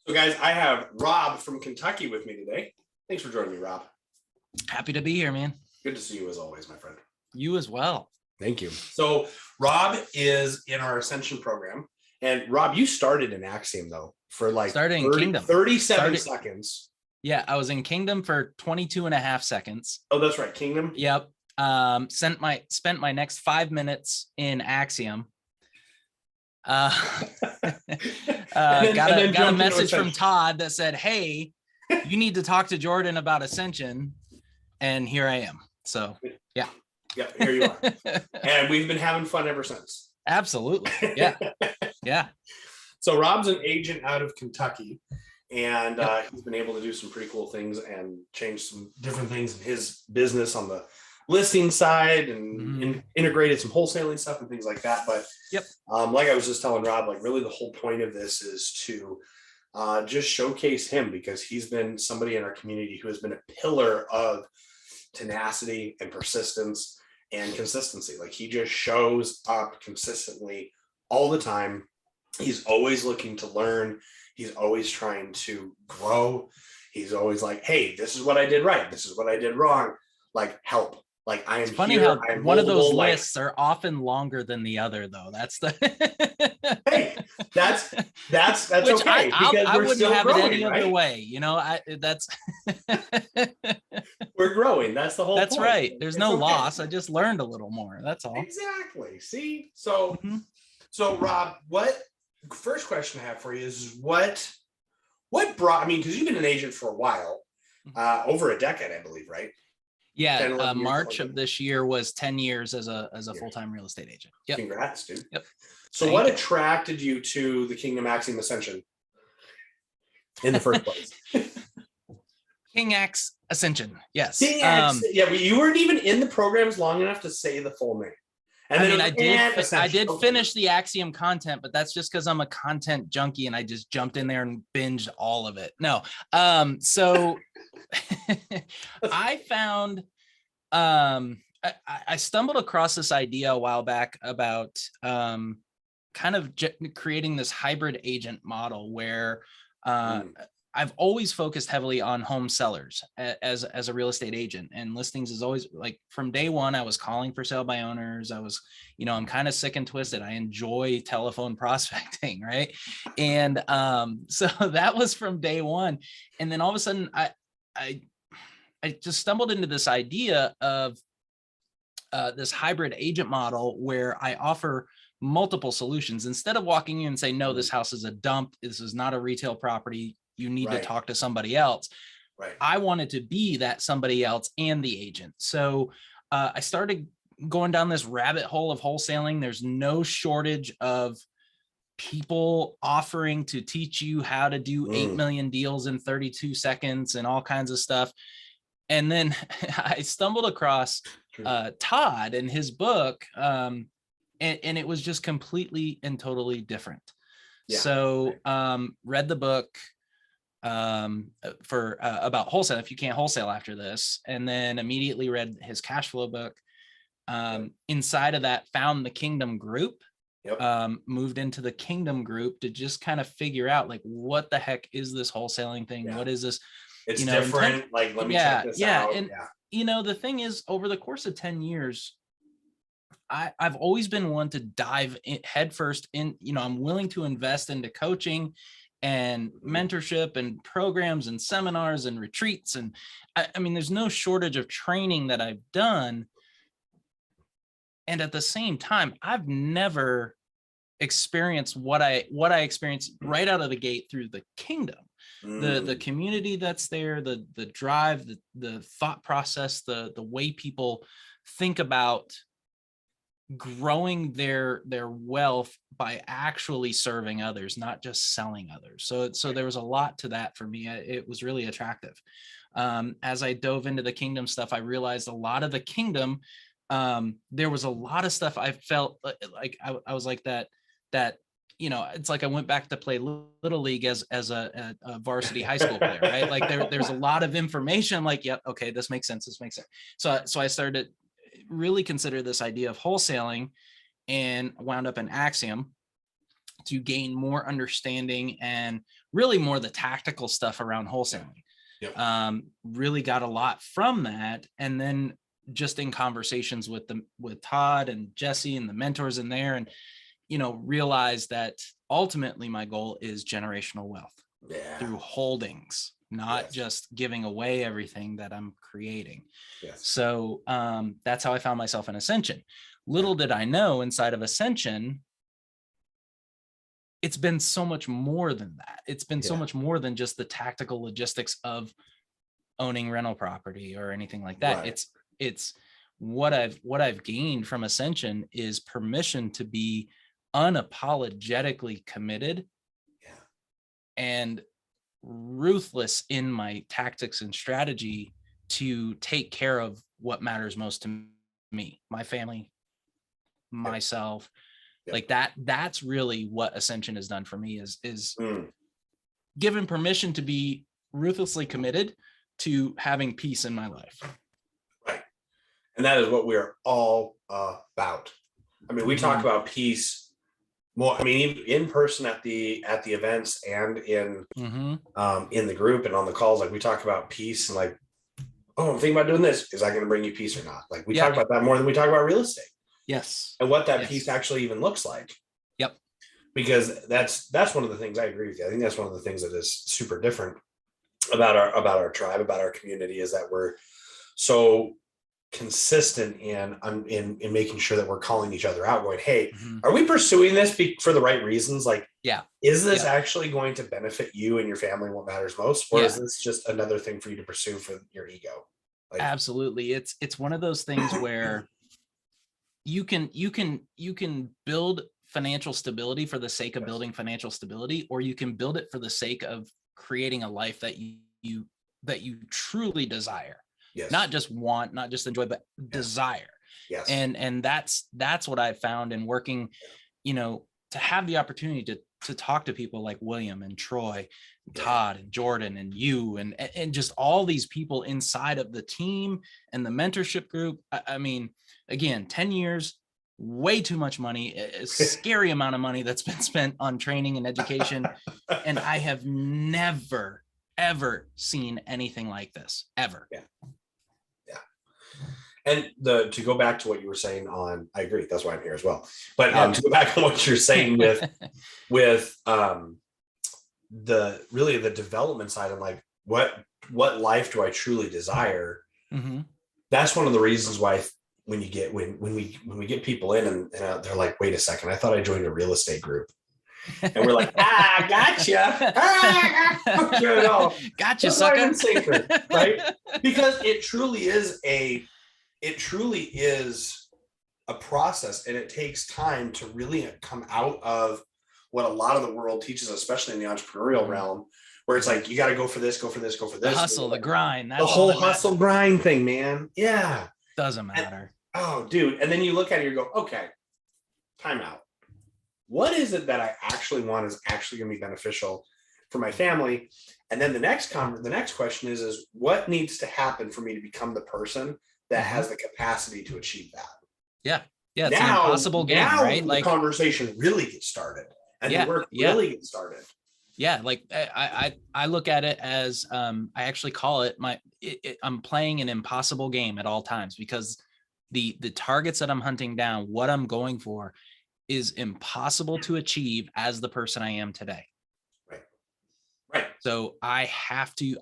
So guys, I have Rob from Kentucky with me today. Thanks for joining me, Rob. Happy to be here, man. Good to see you as always, my friend. You as well. Thank you. So Rob is in our Ascension program. And Rob, you started in Axiom though for like 37 seconds. Yeah, I was in Kingdom for 22.5 seconds. Oh, that's right. Kingdom. Yep. Spent my next 5 minutes in Axiom. Got a message from Todd that said, "Hey, you need to talk to Jordan about Ascension," and here I am. So yeah, here you are, and we've been having fun ever since. Absolutely, yeah. So Rob's an agent out of Kentucky, and he's been able to do some pretty cool things and change some different things in his business on the listing side and integrated some wholesaling stuff and things like that. But like I was just telling Rob, like really the whole point of this is to just showcase him, because he's been somebody in our community who has been a pillar of tenacity and persistence and consistency. Like he just shows up consistently all the time. He's always looking to learn. He's always trying to grow. He's always like, hey, this is what I did right. This is what I did wrong. Like, help. Like, I am it's funny here. how one of those lists are often longer than the other, though. That's the hey, that's which okay. I wouldn't have growing, it any other way. You know, that's we're growing. That's the whole that's point. Right. There's no loss. I just learned a little more. That's all. Exactly. See? So so Rob, first question I have for you is what brought, I mean, because you've been an agent for a while, over a decade, I believe, right? Yeah, March of this year was 10 years as a full-time real estate agent. Yep. Congrats, dude. Yep. So what attracted you to the Kingdom Axiom Ascension in the first place? King Ax Ascension. Yes. King Ax, but you weren't even in the programs long enough to say the full name. And I mean, I did finish the Axiom content, but that's just because I'm a content junkie and I just jumped in there and binged all of it. No. So I found, I stumbled across this idea a while back about kind of creating this hybrid agent model where I've always focused heavily on home sellers as a real estate agent, and listings is always like from day one, I was calling for sale by owners. I was, I'm kind of sick and twisted. I enjoy telephone prospecting. Right. And so that was from day one. And then all of a sudden I just stumbled into this idea of this hybrid agent model where I offer multiple solutions. Instead of walking in and say, no, this house is a dump. This is not a retail property. You need to talk to somebody else. Right. I wanted to be that somebody else and the agent. So I started going down this rabbit hole of wholesaling. There's no shortage of people offering to teach you how to do 8 million deals in 32 seconds and all kinds of stuff. And then I stumbled across Todd and his book, and it was just completely and totally different. Yeah. So read the book for about wholesale, if you can't wholesale after this, and then immediately read his cash flow book. Inside of that, found the Kingdom group. Moved into the Kingdom group to just kind of figure out like, what the heck is this wholesaling thing? What is this? It's different. Like, let me check this out. And the thing is, over the course of 10 years, I've always been one to dive in headfirst in, I'm willing to invest into coaching and mentorship and programs and seminars and retreats. And I mean, there's no shortage of training that I've done. And at the same time, I've never experienced what I experienced right out of the gate through the Kingdom. The community that's there, the drive, the thought process, the way people think about growing their wealth by actually serving others, not just selling others. So there was a lot to that for me. It was really attractive. As I dove into the Kingdom stuff, I realized a lot of the Kingdom, there was a lot of stuff I felt like I was like that it's like I went back to play Little League as a varsity high school player, right? Like there's a lot of information. I'm like, yep, okay, this makes sense. This makes sense. So I started to really consider this idea of wholesaling, and wound up in Axiom to gain more understanding and really more the tactical stuff around wholesaling. Yep. Really got a lot from that. And then just in conversations with Todd and Jesse and the mentors in there, and, realized that ultimately my goal is generational wealth through holdings, not just giving away everything that I'm creating. So that's how I found myself in Ascension. Little did I know, inside of Ascension, it's been so much more than that. It's been so much more than just the tactical logistics of owning rental property or anything like that. It's what I've gained from Ascension is permission to be unapologetically committed and ruthless in my tactics and strategy to take care of what matters most to me, my family, myself. Like that's really what Ascension has done for me is given permission to be ruthlessly committed to having peace in my life. Right. And that is what we're all about. I mean, we talk about peace more, I mean, in person at the events and in the group and on the calls, like we talk about peace and like, oh, I'm thinking about doing this. Is that going to bring you peace or not? Like we talk about that more than we talk about real estate. Yes. And what that peace actually even looks like. Yep. Because that's one of the things I agree with you. I think that's one of the things that is super different about our tribe, about our community, is that we're so consistent in making sure that we're calling each other out, going, hey, are we pursuing this for the right reasons? Like, is this actually going to benefit you and your family, what matters most? Or is this just another thing for you to pursue for your ego? Like, absolutely. It's one of those things where you can build financial stability for the sake of building financial stability, or you can build it for the sake of creating a life that you truly desire. Not just want, not just enjoy, but desire. And that's what I found in working, to have the opportunity to talk to people like William and Troy, and Todd and Jordan and you and just all these people inside of the team and the mentorship group. I mean, again, 10 years, way too much money, a scary amount of money that's been spent on training and education. And I have never, ever seen anything like this, ever. And to go back to what you were saying I agree, that's why I'm here as well. But to go back on what you're saying with the development side and like what life do I truly desire? That's one of the reasons why when we get people in and they're like, wait a second, I thought I joined a real estate group. And we're like, gotcha. Gotcha, sucker. Right? Because it truly is a process, and it takes time to really come out of what a lot of the world teaches, especially in the entrepreneurial realm, where it's like, you got to go for this, go for this, go for this. The hustle, the grind. The whole hustle grind thing, man. Yeah. Doesn't matter. Dude. And then you look at it, you go, okay, time out. What is it that I actually want is actually going to be beneficial for my family? And then the next question is what needs to happen for me to become the person that has the capacity to achieve that? It's an impossible game, right? Like the conversation really gets started, and the work really gets started. Like I look at it as I actually call it I'm playing an impossible game at all times, because the targets that I'm hunting down, what I'm going for, is impossible to achieve as the person I am today. Right. So I have to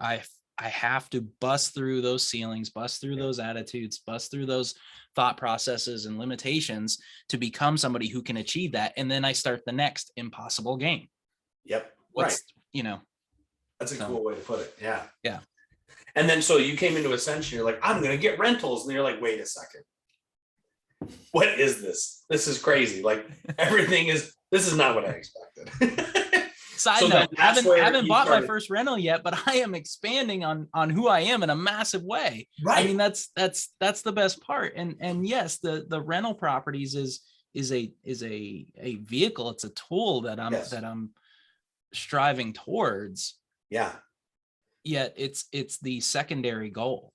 bust through those ceilings, bust through those attitudes, bust through those thought processes and limitations to become somebody who can achieve that. And then I start the next impossible game. Yep. That's a cool way to put it. Yeah. Yeah. And then, so you came into Ascension, you're like, I'm going to get rentals. And you're like, wait a second. What is this? This is crazy. Like this is not what I expected. Side note, haven't bought my first rental yet, but I am expanding on who I am in a massive way. Right. I mean, that's the best part. And yes, the rental properties is a vehicle. It's a tool that I'm striving towards. Yeah. Yet it's the secondary goal.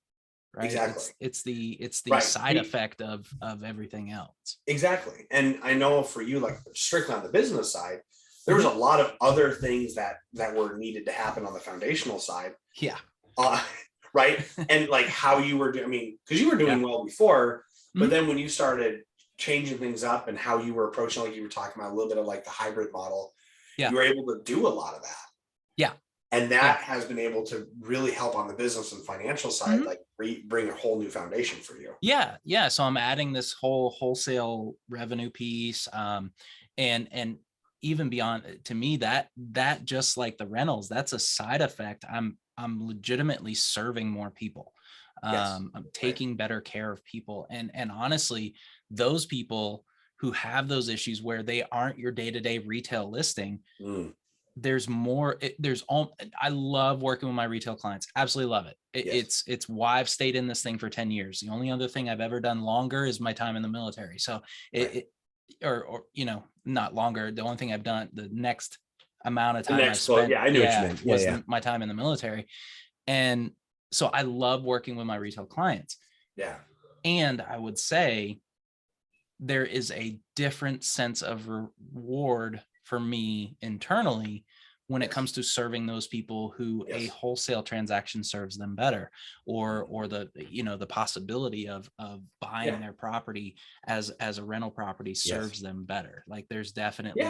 Right. Exactly. It's the side effect of everything else. Exactly. And I know for you, like strictly on the business side, there was a lot of other things that were needed to happen on the foundational side. Yeah. Right. And like how you were doing, I mean, because you were doing well before, but then when you started changing things up and how you were approaching, like you were talking about a little bit of like the hybrid model, you were able to do a lot of that. Yeah. And that has been able to really help on the business and financial side, like bring a whole new foundation for you. Yeah. Yeah. So I'm adding this whole wholesale revenue piece. And even beyond, to me, that just like the rentals, that's a side effect. I'm legitimately serving more people. I'm taking better care of people. And honestly, those people who have those issues where they aren't your day-to-day retail listing, there's more, I love working with my retail clients. Absolutely love it. It's why I've stayed in this thing for 10 years. The only other thing I've ever done longer is my time in the military. So or you know, not longer. The only thing I've done, the next amount of time I spent, I knew what you meant. was my time in the military. And so I love working with my retail clients. Yeah. And I would say there is a different sense of reward for me internally when it comes to serving those people who a wholesale transaction serves them better, or the, you know, the possibility of buying their property as a rental property serves them better. Like there's definitely,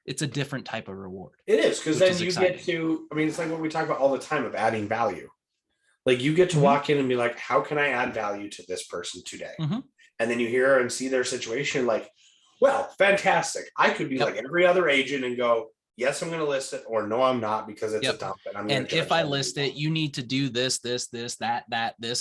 it's a different type of reward. It is, because then you get to, I mean, it's like what we talk about all the time of adding value. Like you get to walk in and be like, how can I add value to this person today? And then you hear and see their situation, like, well, fantastic. I could be like every other agent and go, yes, I'm going to list it, or no, I'm not, because it's a dump. And if I list it, you need to do this, that, this,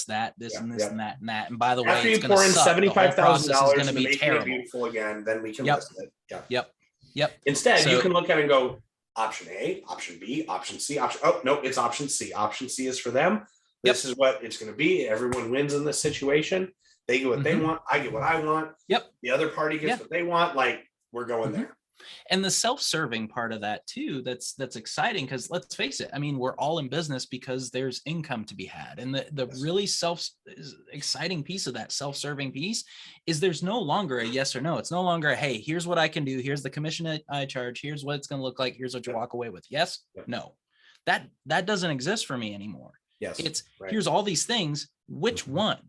and this, and that, and that. And by the way, after you it's pour in $75,000 going to be terrible. Beautiful again, then we can list it. Yep. Instead, you can look at it and go, option A, option B, option C, option. Oh no, it's option C. Option C is for them. This is what it's going to be. Everyone wins in this situation. They get what they want. I get what I want. The other party gets what they want. Like we're going there. And the self-serving part of that too, that's exciting, because let's face it, I mean, we're all in business because there's income to be had. And the really exciting piece of that self-serving piece is there's no longer a yes or no. It's no longer, hey, here's what I can do. Here's the commission I charge. Here's what it's going to look like. Here's what you walk away with. Yes, no, that doesn't exist for me anymore. It's here's all these things. Which one?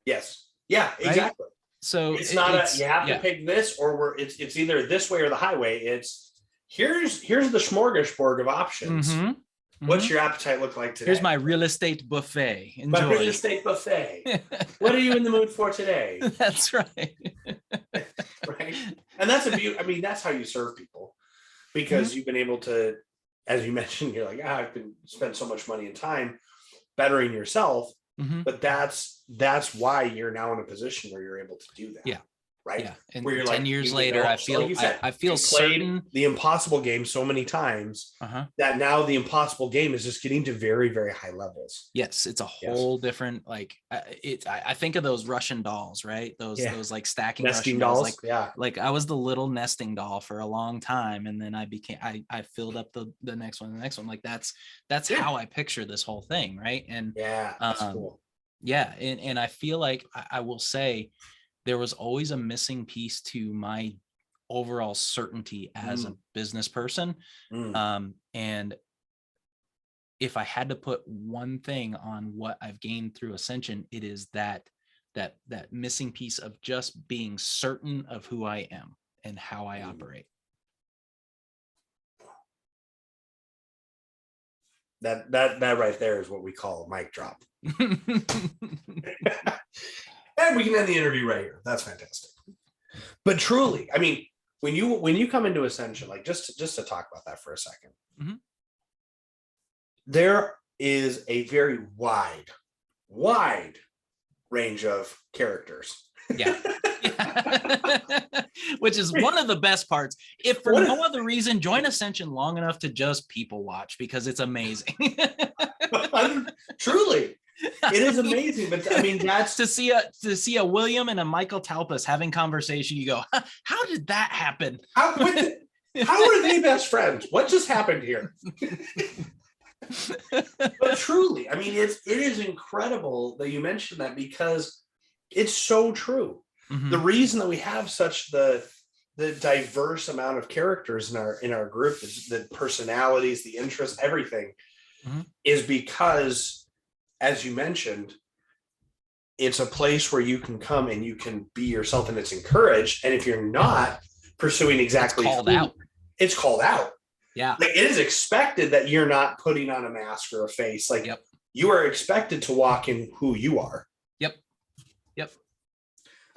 Yes. Yeah, exactly. Right? So it's not you have to pick this, or it's either this way or the highway. It's here's the smorgasbord of options. What's your appetite look like today? Here's my real estate buffet. Enjoy. My real estate buffet. What are you in the mood for today? That's right. Right. And that's I mean, that's how you serve people, because you've been able to, as you mentioned, you're like, I've been spent so much money and time bettering yourself. But that's why you're now in a position where you're able to do that. Right. Yeah. And where you're 10 years later, I feel, like I feel certain the impossible game so many times that now the impossible game is just getting to very, very high levels. Yes. It's a whole different, like I think of those Russian dolls, right? Those like stacking nesting Russian dolls. Like I was the little nesting doll for a long time. And then I filled up the next one, like that's how I picture this whole thing. Right. And that's cool. Yeah. And I feel like I will say, there was always a missing piece to my overall certainty as a business person. And if I had to put one thing on what I've gained through Ascension, it is that missing piece of just being certain of who I am and how I operate. That right there is what we call a mic drop. And we can end the interview right here. That's fantastic. But truly, I mean, when you come into Ascension, like just to talk about that for a second, there is a very wide range of characters. Which is one of the best parts. If for no other reason, join Ascension long enough to just people watch, because it's amazing. Truly. It is amazing, but I mean, that's to see a William and a Michael Talpas having conversation. You go, how did that happen? How are they best friends? What just happened here? But truly, I mean, it is incredible that you mentioned that, because it's so true. The reason that we have such the the diverse amount of characters in our group, the personalities, the interests, everything, is because, as you mentioned, it's a place where you can come and you can be yourself, and it's encouraged. And if you're not pursuing exactly, it's called out. Yeah. Like, it is expected that you're not putting on a mask or a face. Like, you are expected to walk in who you are. Yep.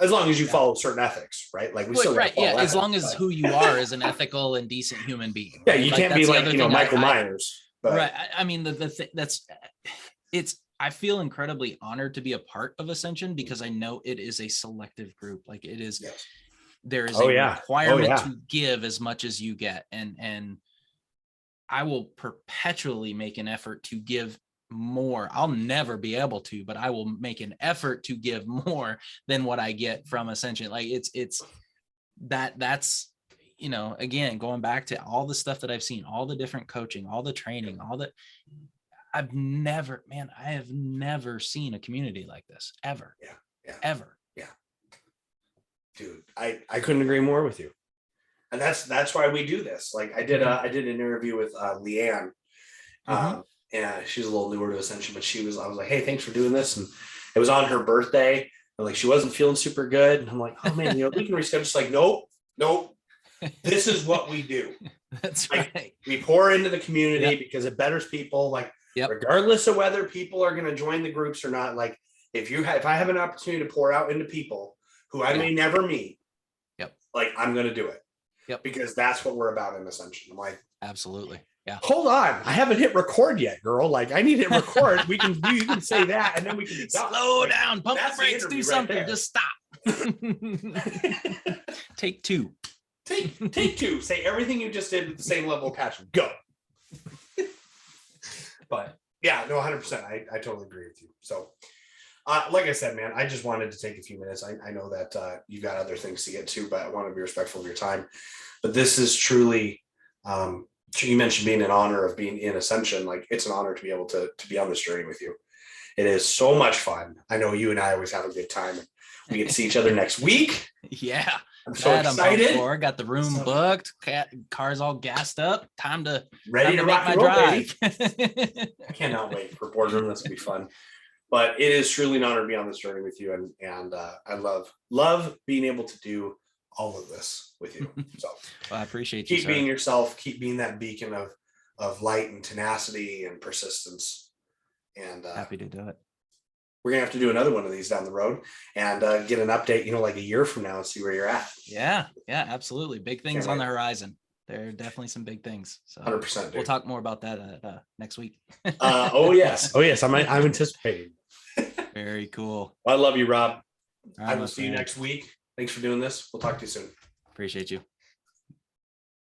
As long as you follow certain ethics, right? Like, we still right. Yeah. ethics, As long as who you are is an ethical and decent human being. Yeah. You can't be like, Michael Myers. But. Right. I mean, I feel incredibly honored to be a part of Ascension, because I know it is a selective group. Like, it is, there is a requirement to give as much as you get. And I will perpetually make an effort to give more. I'll never be able to, but I will make an effort to give more than what I get from Ascension. Like, that's, again, going back to all the stuff that I've seen, all the different coaching, all the training, I have never seen a community like this ever. Ever. Yeah. Dude, I couldn't agree more with you. And that's why we do this. Like, I did an interview with Leanne. And she's a little newer to Ascension, but I was like, hey, thanks for doing this. And it was on her birthday. And like, she wasn't feeling super good. And I'm like, oh man, we can reschedule. She's like, nope. This is what we do. That's like, right. We pour into the community because it betters people. Like, regardless of whether people are going to join the groups or not. Like, if I have an opportunity to pour out into people who I may never meet, like, I'm going to do it. Because that's what we're about in Ascension. I'm like, absolutely. Yeah. Hold on, I haven't hit record yet, girl. Like, I need to hit record. You can say that, and then we can be done. Slow down, pump the brakes, do something. Just stop. Take two. Take two. Say everything you just did with the same level of passion. Go. But yeah, no, 100%. I totally agree with you. So, like I said, man, I just wanted to take a few minutes. I know that you got other things to get to, but I want to be respectful of your time. But this is truly, you mentioned being an honor of being in Ascension. Like, it's an honor to be able to be on this journey with you. It is so much fun. I know you and I always have a good time. We get to see each other next week. Yeah. I'm so excited. Got the room booked. Car's all gassed up. Time to rock make my drive. I cannot wait for boardroom. This will be fun. But it is truly an honor to be on this journey with you, and I love being able to do all of this with you. So well, I appreciate you. Keep being yourself. Keep being that beacon of light and tenacity and persistence. And happy to do it. We're gonna have to do another one of these down the road and get an update, like a year from now, and see where you're at. Yeah, absolutely. Big things on the horizon. There are definitely some big things. So 100%. We'll talk more about that next week. Oh yes. I'm anticipating. Very cool. I love you, Rob. Right, I will see you next week. Thanks for doing this. We'll talk to you soon. Appreciate you.